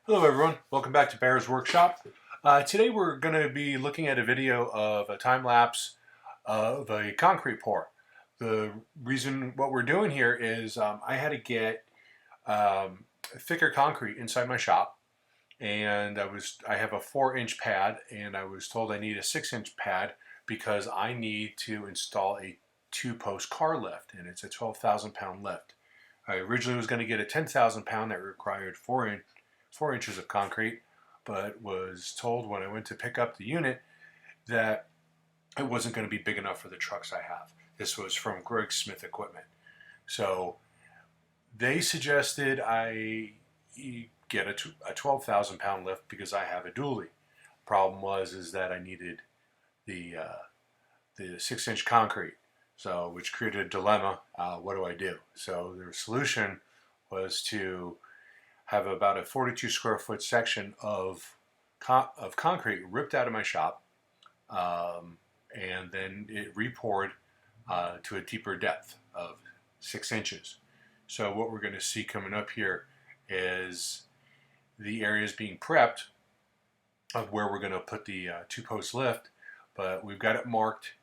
Hello everyone, welcome back to Bear's Workshop. Today we're going to be looking at a video of a time lapse of a concrete pour. The reason what we're doing here is I had to get thicker concrete inside my shop, and I have a 4-inch pad, and I was told I need a 6-inch pad because I need to install a 2-post car lift, and it's a 12,000 pound lift. I originally was going to get a 10,000 pound that required 4 inches of concrete, but was told when I went to pick up the unit that it wasn't going to be big enough for the trucks I have. This was from Greg Smith Equipment. So they suggested I get a 12,000 pound lift because I have a dually. Problem is that I needed the 6-inch concrete, so which created a dilemma. What do I do? So the solution was to have about a 42 square foot section of concrete ripped out of my shop, and then it repoured to a deeper depth of 6 inches. So what we're going to see coming up here is the areas being prepped of where we're going to put the 2-post lift, but we've got it marked,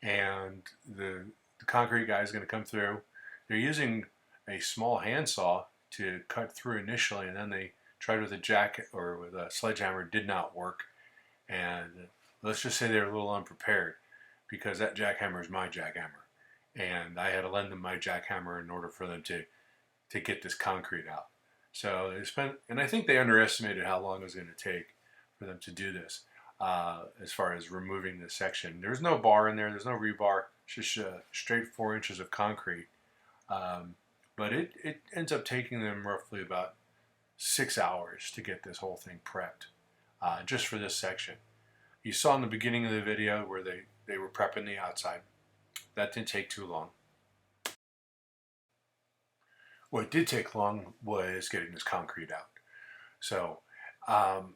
and the concrete guy is going to come through. They're using a small handsaw to cut through initially, and then they tried with a jack or with a sledgehammer. Did not work, and let's just say they're a little unprepared because that jackhammer is my jackhammer, and I had to lend them my jackhammer in order for them to get this concrete out. So they spent, and I think they underestimated how long it was going to take for them to do this, as far as removing this section. There's no bar in there, there's no rebar, it's just straight 4 inches of concrete. But it ends up taking them roughly about 6 hours to get this whole thing prepped, just for this section. You saw in the beginning of the video where they were prepping the outside. That didn't take too long. What did take long was getting this concrete out. So, for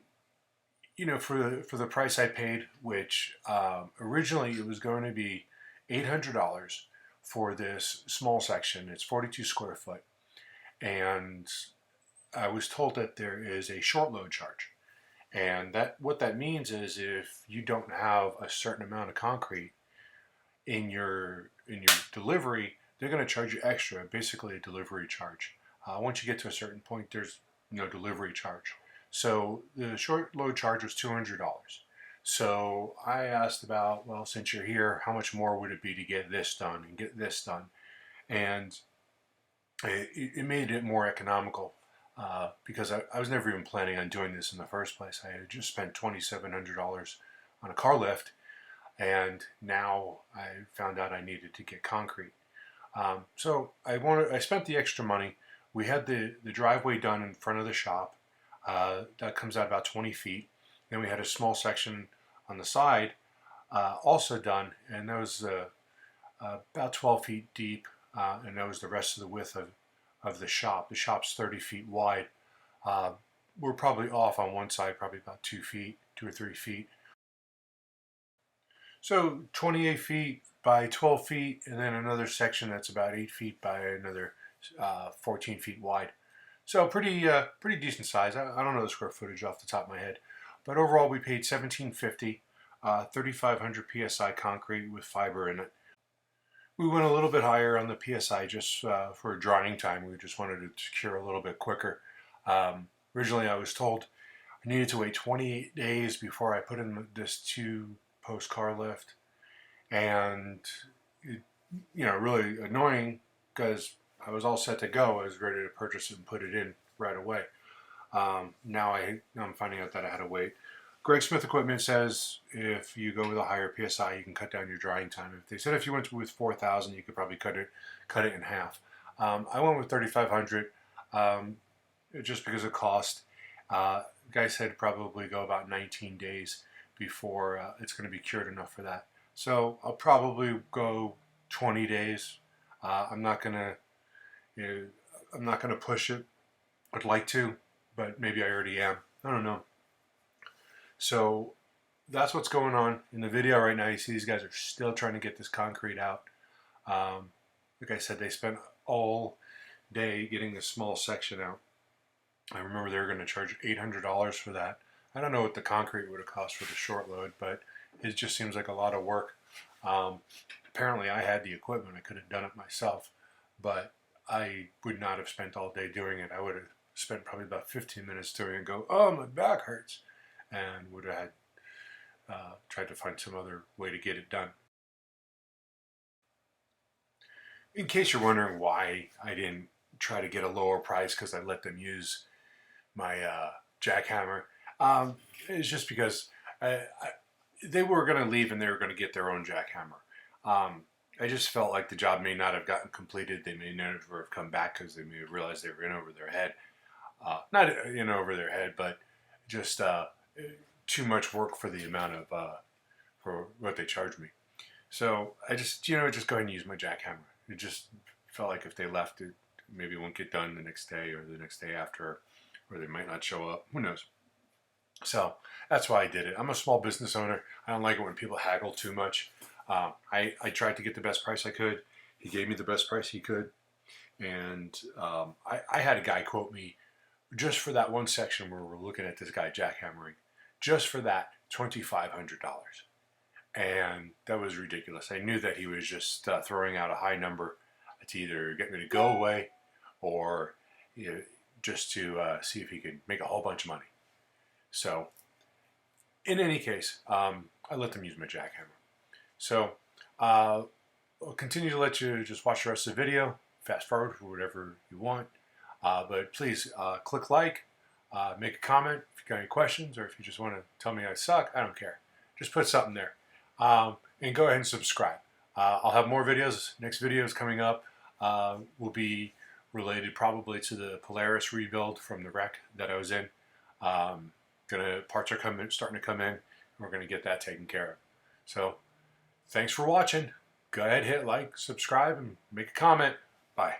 the price I paid, which originally it was going to be $800 for this small section. It's 42 square foot, and I was told that there is a short load charge, and what that means is if you don't have a certain amount of concrete in your delivery, they're going to charge you extra, basically a delivery charge. Once you get to a certain point, there's no delivery charge. So the short load charge was $200. So I asked about, well, since you're here, how much more would it be to get this done and get this done? And it made it more economical, because I was never even planning on doing this in the first place. I had just spent $2,700 on a car lift, and now I found out I needed to get concrete. So I spent the extra money. We had the driveway done in front of the shop. That comes out about 20 feet. Then we had a small section on the side, also done, and that was about 12 feet deep, and that was the rest of the width of the shop. The shop's 30 feet wide. We're probably off on one side, probably about 2 or 3 feet. So 28 feet by 12 feet, and then another section that's about 8 feet by another 14 feet wide. So pretty decent size. I don't know the square footage off the top of my head, but overall we paid $1,750, 3,500 psi concrete with fiber in it. We went a little bit higher on the psi just for drying time. We just wanted it to cure a little bit quicker. Originally I was told I needed to wait 28 days before I put in this 2-post car lift, and it, really annoying because I was all set to go. I was ready to purchase it and put it in right away. Now I'm finding out that I had to wait. Greg Smith Equipment says if you go with a higher PSI, you can cut down your drying time. They said if you went with 4,000, you could probably cut it in half. I went with 3,500 just because of cost. Guy said probably go about 19 days before it's going to be cured enough for that. So I'll probably go 20 days. I'm not gonna push it. I'd like to, but maybe I already am. I don't know. So that's what's going on in the video right now. You see these guys are still trying to get this concrete out. Like I said, they spent all day getting this small section out. I remember they were going to charge $800 for that. I don't know what the concrete would have cost for the short load, but it just seems like a lot of work. Um, Apparently, I had the equipment. I could have done it myself, but I would not have spent all day doing it. I would have spent probably about 15 minutes doing it and go, oh, my back hurts, and would have had, tried to find some other way to get it done. In case you're wondering why I didn't try to get a lower price because I let them use my jackhammer, it's just because they were going to leave and they were going to get their own jackhammer. I just felt like the job may not have gotten completed. They may never have come back because they may have realized they were in over their head. Not in over their head, but just too much work for the amount of for what they charged me. So I just just go ahead and use my jackhammer. It just felt like if they left it, maybe it won't get done the next day or the next day after, or they might not show up. Who knows? So that's why I did it. I'm a small business owner. I don't like it when people haggle too much. I tried to get the best price I could. He gave me the best price he could. And I had a guy quote me just for that one section where we're looking at this guy jackhammering, just for that, $2,500. And that was ridiculous. I knew that he was just throwing out a high number to either get me to go away or just to see if he could make a whole bunch of money. So in any case, I let them use my jackhammer. So I'll continue to let you just watch the rest of the video, fast forward for whatever you want. But please click like, make a comment if you got any questions, or if you just want to tell me I suck, I don't care. Just put something there. And go ahead and subscribe. I'll have more videos. Next videos coming up will be related probably to the Polaris rebuild from the wreck that I was in. Parts are starting to come in, and we're going to get that taken care of. So thanks for watching. Go ahead, hit like, subscribe, and make a comment. Bye.